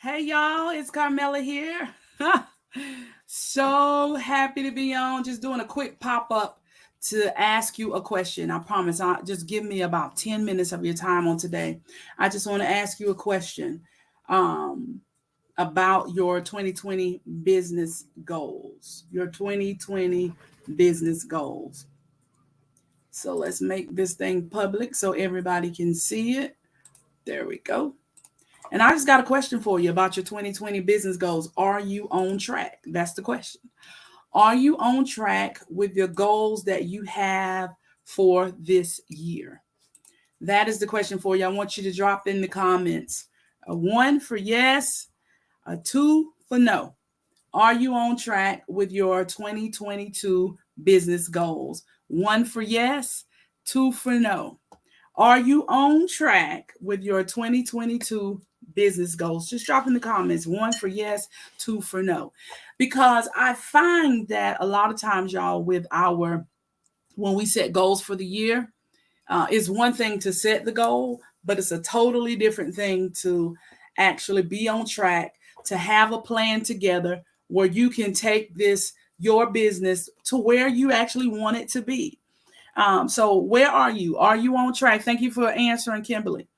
Hey y'all, it's Carmela here. So happy to be on. Just doing a quick pop up to ask you a question. I promise. Just give me about 10 minutes of your time on today. I just want to ask you a question um, about your 2020 business goals. Your 2020 business goals. So let's make this thing public so everybody can see it. There we go. And I just got a question for you about your 2020 business goals. Are you on track? That's the question. Are you on track with your goals that you have for this year? That is the question for you. I want you to drop in the comments a one for yes, a two for no. Are you on track with your 2022 business goals? One for yes, two for no. Are you on track with your 2022 business goals? Just drop in the comments, one for yes, two for no. Because I find that a lot of times, y'all, when we set goals for the year, it's one thing to set the goal, but it's a totally different thing to actually be on track, to have a plan together where you can take your business to where you actually want it to be. So where are you? Are you on track? Thank you for answering, Kimberly.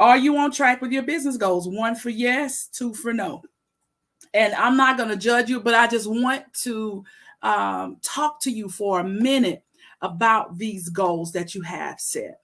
Are you on track with your business goals? One for yes, two for no. And I'm not going to judge you, but I just want to talk to you for a minute about these goals that you have set.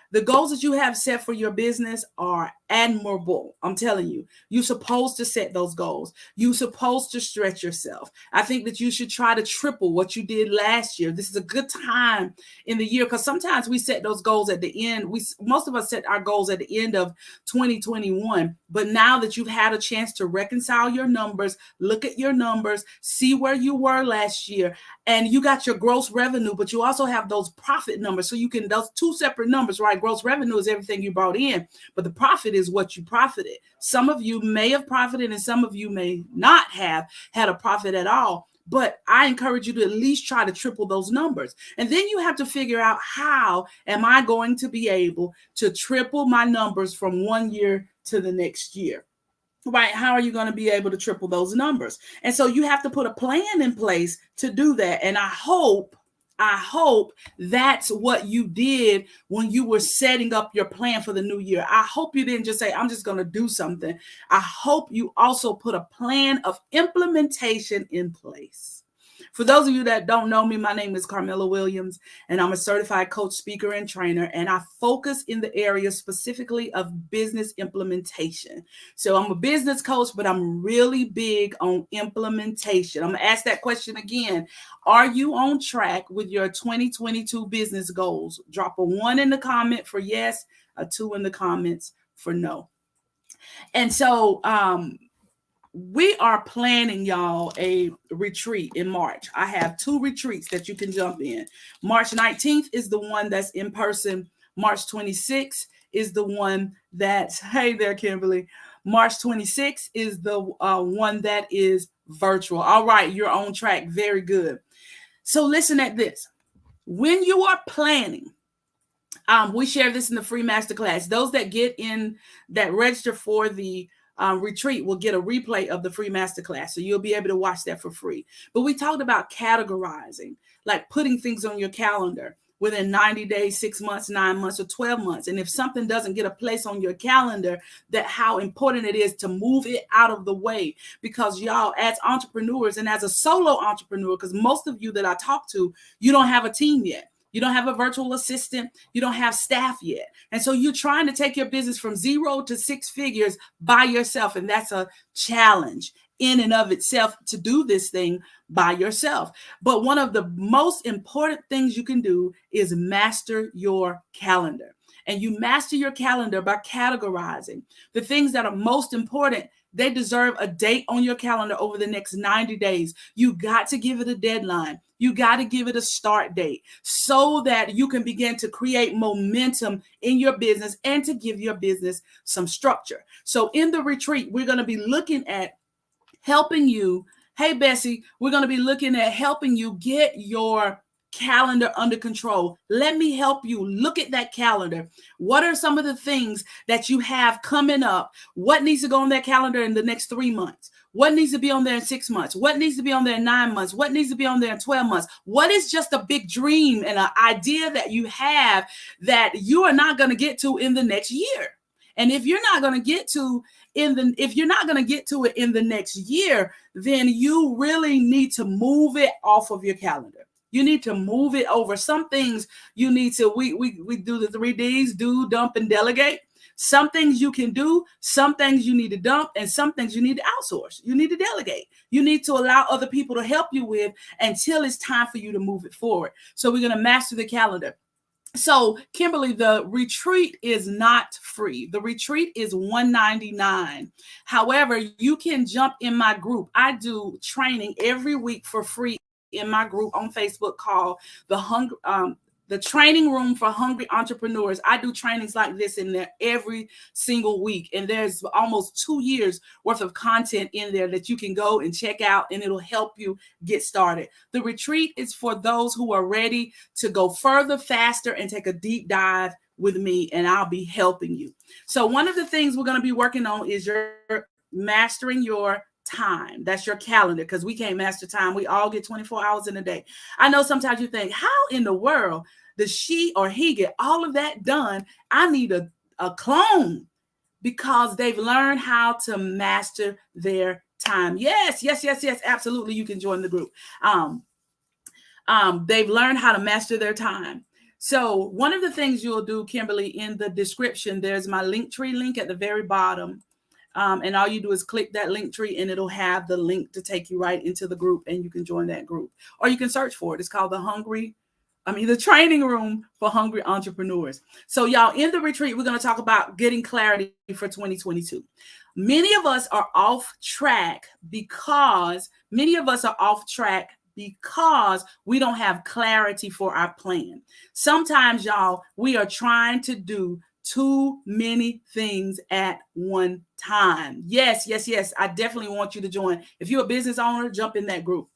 The goals that you have set for your business are admirable. I'm telling you, you're supposed to set those goals. You're supposed to stretch yourself. I think that you should try to triple what you did last year. This is a good time in the year because sometimes we set those goals at the end. Most of us set our goals at the end of 2021. But now that you've had a chance to reconcile your numbers, look at your numbers, see where you were last year, and you got your gross revenue, but you also have those profit numbers. So you can, those two separate numbers, right? Gross revenue is everything you brought in, but the profit is what you profited. Some of you may have profited and some of you may not have had a profit at all. But I encourage you to at least try to triple those numbers. And then you have to figure out, how am I going to be able to triple my numbers from one year to the next year? Right? How are you going to be able to triple those numbers? And so you have to put a plan in place to do that. And I hope that's what you did when you were setting up your plan for the new year. I hope you didn't just say, I'm just going to do something. I hope you also put a plan of implementation in place. For those of you that don't know me, my name is Carmela Williams, and I'm a certified coach, speaker, and trainer, and I focus in the area specifically of business implementation. So I'm a business coach, but I'm really big on implementation. I'm going to ask that question again. Are you on track with your 2022 business goals? Drop a one in the comment for yes, a two in the comments for no. And so, we are planning, y'all, a retreat in March. I have two retreats that you can jump in. March 19th is the one that's in person. March 26th is the one that's, hey there, Kimberly. March 26th is the one that is virtual. All right, you're on track. Very good. So listen at this. When you are planning, we share this in the free masterclass. Those that register for the retreat will get a replay of the free masterclass. So you'll be able to watch that for free. But we talked about categorizing, like putting things on your calendar within 90 days, 6 months, 9 months, or 12 months. And if something doesn't get a place on your calendar, that how important it is to move it out of the way. Because y'all, as entrepreneurs and as a solo entrepreneur, because most of you that I talk to, you don't have a team yet. You don't have a virtual assistant. You don't have staff yet. And so you're trying to take your business from 0 to 6 figures by yourself. And that's a challenge in and of itself to do this thing by yourself. But one of the most important things you can do is master your calendar. And you master your calendar by categorizing the things that are most important. They deserve a date on your calendar over the next 90 days. You got to give it a deadline. You got to give it a start date so that you can begin to create momentum in your business and to give your business some structure. So in the retreat, we're going to be looking at helping you. Hey, Bessie, we're going to be looking at helping you get your calendar under control. Let me help you look at that calendar. What are some of the things that you have coming up? What needs to go on that calendar in the next 3 months? What needs to be on there in 6 months? What needs to be on there in 9 months? What needs to be on there in 12 months? What is just a big dream and an idea that you have that you are not going to get to in the next year? And if you're not going to get to it in the next year, then you really need to move it off of your calendar. You need to move it over. Some things you need to, we do the 3 Ds, do, dump, and delegate. Some things you can do, some things you need to dump, and some things you need to outsource. You need to delegate. You need to allow other people to help you with until it's time for you to move it forward. So we're going to master the calendar. So, Kimberly, the retreat is not free. The retreat is $199. However, you can jump in my group. I do training every week for free in my group on Facebook called the Training Room for Hungry Entrepreneurs. I do trainings like this in there every single week. And there's almost 2 years worth of content in there that you can go and check out, and it'll help you get started. The retreat is for those who are ready to go further, faster, and take a deep dive with me, and I'll be helping you. So one of the things we're going to be working on is your mastering your time. That's your calendar, because we can't master time. We all get 24 hours in a day. I know sometimes you think, how in the world does she or he get all of that done? I need a clone, because they've learned how to master their time. Yes, absolutely. You can join the group. They've learned how to master their time. So one of the things you'll do, Kimberly, in the description, there's my Linktree link at the very bottom. And all you do is click that Linktree, and it'll have the link to take you right into the group, and you can join that group, or you can search for it. It's called the Training Room for Hungry Entrepreneurs. So y'all, in the retreat, we're going to talk about getting clarity for 2022. Many of us are off track because we don't have clarity for our plan. Sometimes, y'all, we are trying to do too many things at one time. Yes. I definitely want you to join. If you're a business owner, jump in that group.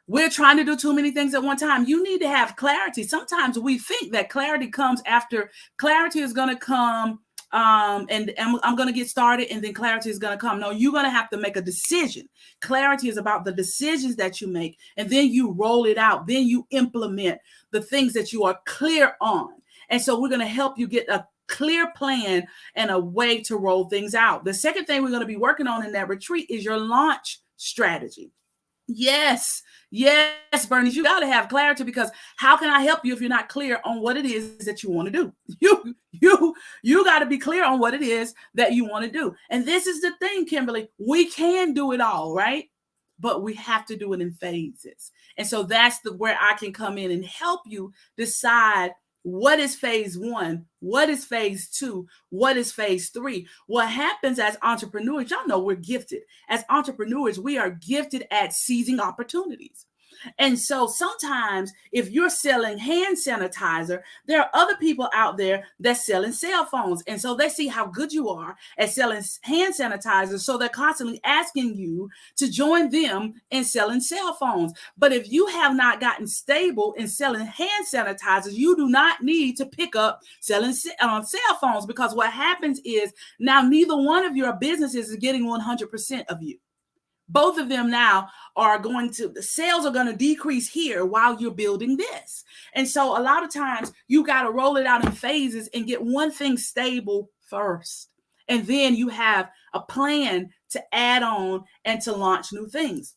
We're trying to do too many things at one time. You need to have clarity. Sometimes we think that clarity comes after. Clarity is going to come and I'm going to get started, and then clarity is going to come. No, you're going to have to make a decision. Clarity is about the decisions that you make, and then you roll it out. Then you implement the things that you are clear on. And so we're going to help you get a clear plan and a way to roll things out. The second thing we're going to be working on in that retreat is your launch strategy. Yes, Bernie, you got to have clarity, because how can I help you if you're not clear on what it is that you want to do? You got to be clear on what it is that you want to do. And this is the thing, Kimberly, we can do it all, right? But we have to do it in phases. And so that's where I can come in and help you decide what is phase 1, what is phase 2, what is phase 3. What happens as entrepreneurs, y'all know we're gifted. As entrepreneurs, we are gifted at seizing opportunities. And so sometimes if you're selling hand sanitizer, there are other people out there that's selling cell phones. And so they see how good you are at selling hand sanitizer. So they're constantly asking you to join them in selling cell phones. But if you have not gotten stable in selling hand sanitizers, you do not need to pick up selling cell phones, because what happens is now neither one of your businesses is getting 100% of you. Both of them now the sales are going to decrease here while you're building this. And so a lot of times you got to roll it out in phases and get one thing stable first. And then you have a plan to add on and to launch new things.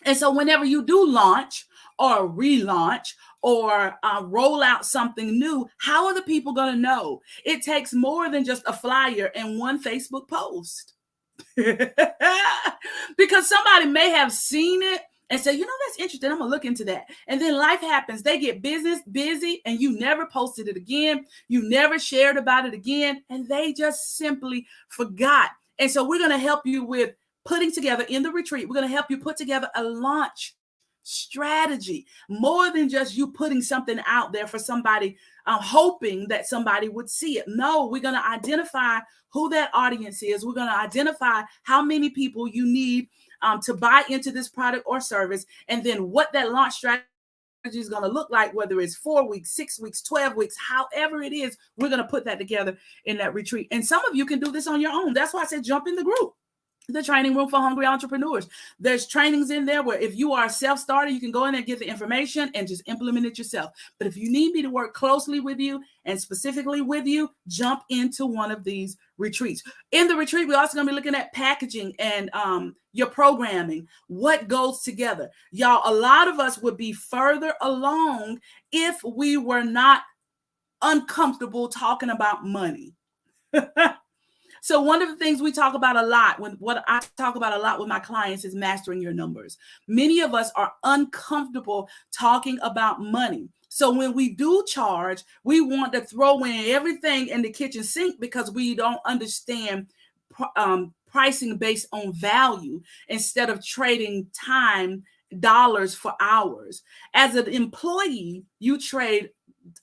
And so whenever you do launch or relaunch or roll out something new, how are the people going to know? It takes more than just a flyer and one Facebook post. Because somebody may have seen it and say, that's interesting, I'm gonna look into that. And then life happens. They get busy, and you never posted it again. You never shared about it again. And they just simply forgot. And so we're going to help you with putting together in the retreat. We're going to help you put together a launch strategy, more than just you putting something out there for somebody, hoping that somebody would see it. No, we're going to identify who that audience is. We're going to identify how many people you need to buy into this product or service, and then what that launch strategy is going to look like, whether it's 4 weeks, 6 weeks, 12 weeks, however it is, we're going to put that together in that retreat. And some of you can do this on your own. That's why I said jump in the group. The training room for hungry entrepreneurs. There's trainings in there where if you are a self-starter, you can go in there, get the information and just implement it yourself. But if you need me to work closely with you and specifically with you, jump into one of these retreats. In the retreat, we're also going to be looking at packaging and your programming, what goes together. Y'all, a lot of us would be further along if we were not uncomfortable talking about money. So one of the things we talk about a lot, what I talk about a lot with my clients, is mastering your numbers. Many of us are uncomfortable talking about money. So when we do charge, we want to throw in everything in the kitchen sink because we don't understand pricing based on value instead of trading time, dollars for hours. As an employee, you trade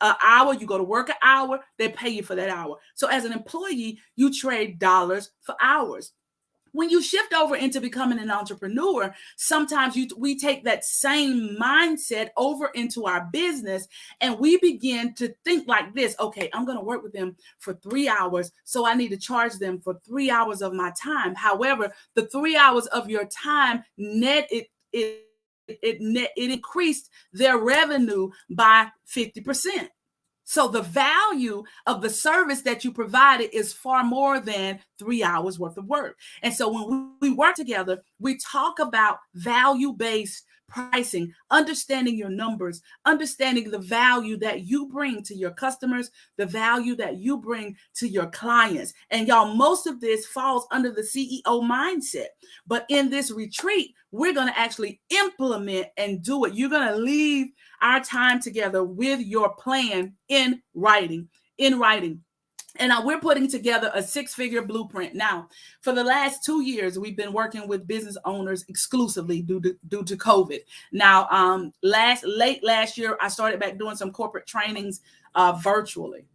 an hour, you go to work an hour, they pay you for that hour. So as an employee, you trade dollars for hours. When you shift over into becoming an entrepreneur, sometimes we take that same mindset over into our business and we begin to think like this. Okay, I'm going to work with them for 3 hours, so I need to charge them for 3 hours of my time. However, the 3 hours of your time it increased their revenue by 50%. So the value of the service that you provided is far more than 3 hours worth of work. And so when we work together, we talk about value-based pricing, understanding your numbers, understanding the value that you bring to your customers, the value that you bring to your clients. And y'all, most of this falls under the CEO mindset. But in this retreat, we're going to actually implement and do it. You're going to leave our time together with your plan in writing. And we're putting together a 6-figure blueprint. Now, for the last 2 years, we've been working with business owners exclusively due to COVID. Now, late last year, I started back doing some corporate trainings virtually.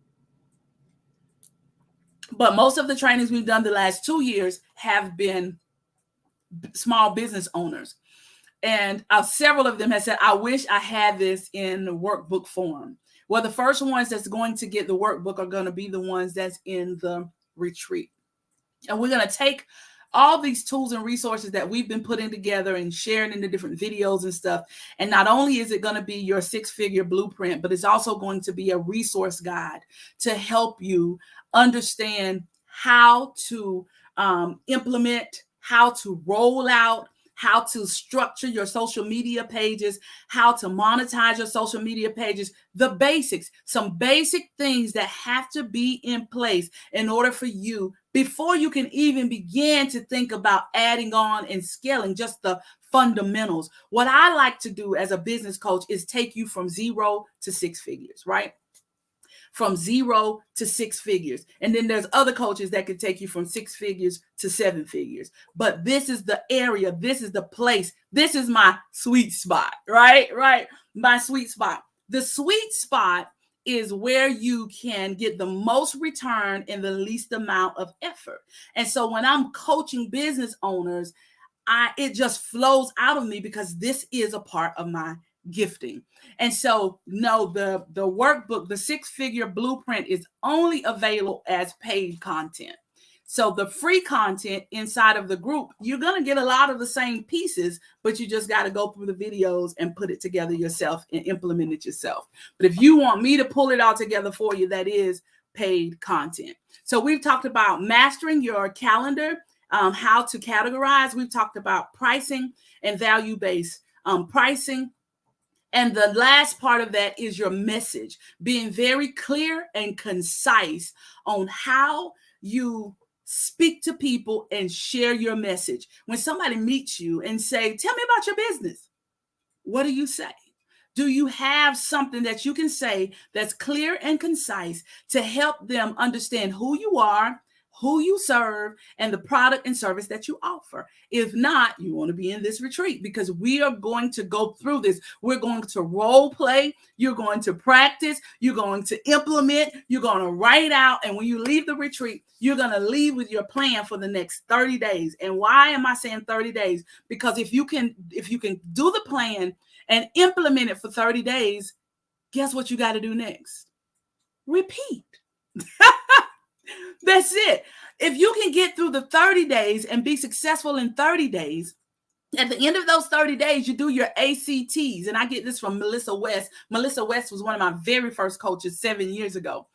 But most of the trainings we've done the last 2 years have been small business owners. And several of them have said, I wish I had this in the workbook form. Well, the first ones that's going to get the workbook are going to be the ones that's in the retreat. And we're going to take all these tools and resources that we've been putting together and sharing in the different videos and stuff. And not only is it going to be your 6-figure blueprint, but it's also going to be a resource guide to help you understand how to implement, how to roll out, how to structure your social media pages, how to monetize your social media pages, the basics, some basic things that have to be in place in order for you, before you can even begin to think about adding on and scaling, just the fundamentals. What I like to do as a business coach is take you from 0 to 6 figures, right? From 0 to 6 figures. And then there's other coaches that can take you from 6 figures to 7 figures. But this is the area, this is the place, this is my sweet spot, right? My sweet spot. The sweet spot is where you can get the most return in the least amount of effort. And so when I'm coaching business owners, it just flows out of me because this is a part of my gifting. And so no, the workbook, the 6-figure blueprint, is only available as paid content. So the free content inside of the group, you're going to get a lot of the same pieces, but you just got to go through the videos and put it together yourself and implement it yourself. But if you want me to pull it all together for you, that is paid content. So we've talked about mastering your calendar, how to categorize. We've talked about pricing and value-based pricing. And the last part of that is your message, being very clear and concise on how you speak to people and share your message. When somebody meets you and say, tell me about your business, what do you say? Do you have something that you can say that's clear and concise to help them understand who you are, who you serve, and the product and service that you offer. If not, you want to be in this retreat, because we are going to go through this. We're going to role play. You're going to practice. You're going to implement. You're going to write out. And when you leave the retreat, you're going to leave with your plan for the next 30 days. And why am I saying 30 days? Because if you can do the plan and implement it for 30 days, guess what you got to do next? Repeat. That's it. If you can get through the 30 days and be successful in 30 days, at the end of those 30 days, you do your ACTs. And I get this from Melissa West. Melissa West was one of my very first coaches 7 years ago.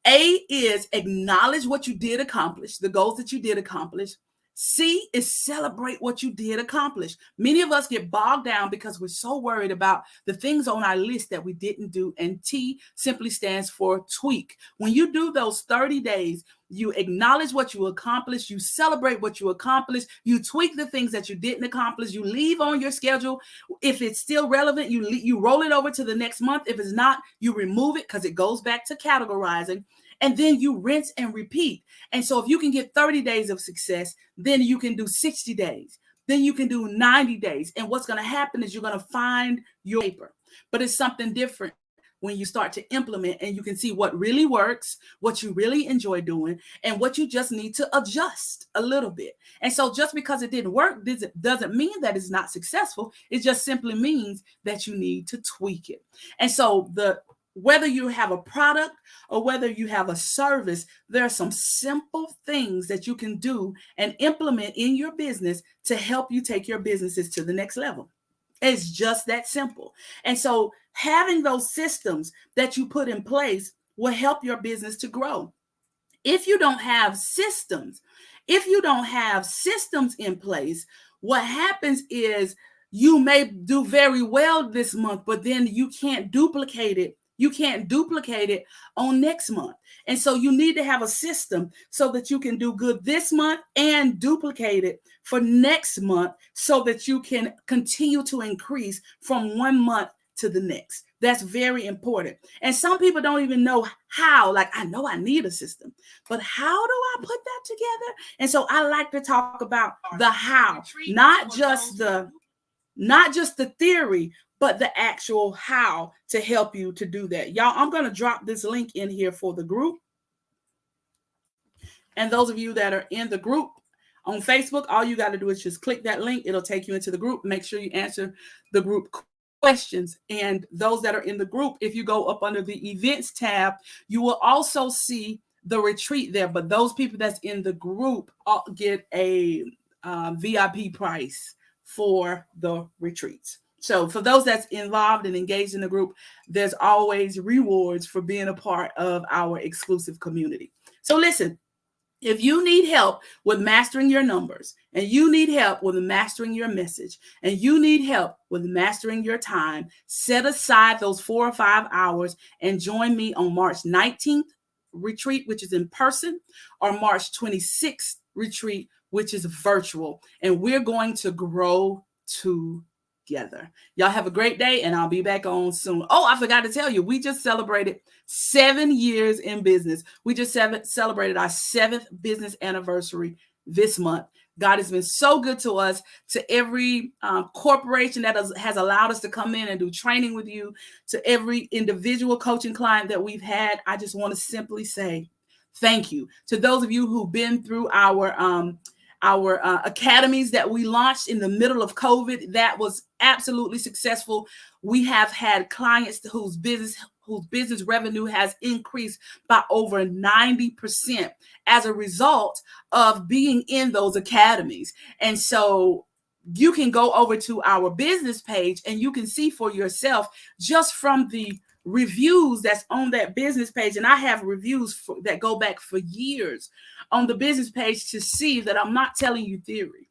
A is acknowledge what you did accomplish, the goals that you did accomplish. C is celebrate what you did accomplish. Many of us get bogged down because we're so worried about the things on our list that we didn't do. And T simply stands for tweak. When you do those 30 days, you acknowledge what you accomplished, you celebrate what you accomplished, you tweak the things that you didn't accomplish, you leave on your schedule. If it's still relevant, you roll it over to the next month. If it's not, you remove it because it goes back to categorizing. And then you rinse and repeat. And so if you can get 30 days of success, then you can do 60 days. Then you can do 90 days. And what's going to happen is you're going to find your paper. But it's something different when you start to implement, and you can see what really works, what you really enjoy doing, and what you just need to adjust a little bit. And so just because it didn't work doesn't mean that it's not successful. It just simply means that you need to tweak it. And so whether you have a product or whether you have a service, there are some simple things that you can do and implement in your business to help you take your businesses to the next level. It's just that simple. And so having those systems that you put in place will help your business to grow. If you don't have systems in place, what happens is you may do very well this month, but then you can't duplicate it. You can't duplicate it on next month. And so you need to have a system so that you can do good this month and duplicate it for next month so that you can continue to increase from one month to the next. That's very important. And some people don't even know how. Like, I know I need a system, but how do I put that together? And so I like to talk about the how, not just the theory, but the actual how to help you to do that. Y'all, I'm going to drop this link in here for the group. And those of you that are in the group on Facebook, all you got to do is just click that link. It'll take you into the group. Make sure you answer the group questions. And those that are in the group, if you go up under the events tab, you will also see the retreat there. But those people that's in the group get a VIP price for the retreats. So for those that's involved and engaged in the group, there's always rewards for being a part of our exclusive community. So listen, if you need help with mastering your numbers, and you need help with mastering your message, and you need help with mastering your time, set aside those 4 or 5 hours and join me on March 19th retreat, which is in person, or March 26th retreat, which is virtual. And we're going to grow together. Y'all have a great day, and I'll be back on soon. Oh, I forgot to tell you, we just celebrated 7 years in business. We just celebrated our 7th business anniversary this month. God has been so good to us, to every corporation that has allowed us to come in and do training with you, to every individual coaching client that we've had. I just want to simply say thank you. To those of you who've been through our academies that we launched in the middle of COVID, that was absolutely successful. We have had clients whose business revenue has increased by over 90% as a result of being in those academies. And so you can go over to our business page and you can see for yourself just from the reviews that's on that business page. And I have reviews that go back for years on the business page to see that I'm not telling you theory.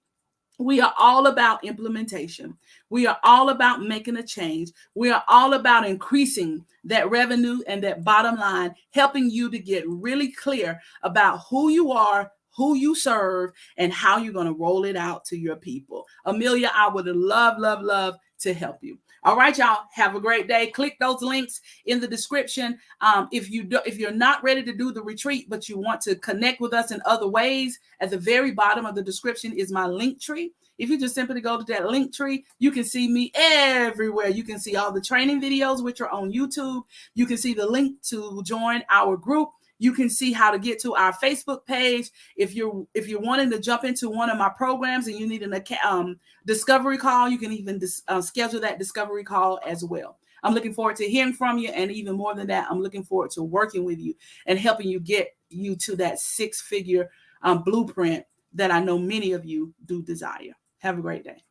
We are all about implementation. We are all about making a change. We are all about increasing that revenue and that bottom line, helping you to get really clear about who you are, who you serve, and how you're going to roll it out to your people. Amelia, I would love to help you. All right, y'all, have a great day. Click those links in the description. If you're not ready to do the retreat, but you want to connect with us in other ways, at the very bottom of the description is my link tree. If you just simply go to that link tree, you can see me everywhere. You can see all the training videos, which are on YouTube. You can see the link to join our group. You can see how to get to our Facebook page. If you're wanting to jump into one of my programs and you need an discovery call, you can even schedule that discovery call as well. I'm looking forward to hearing from you. And even more than that, I'm looking forward to working with you and helping you get you to that 6-figure blueprint that I know many of you do desire. Have a great day.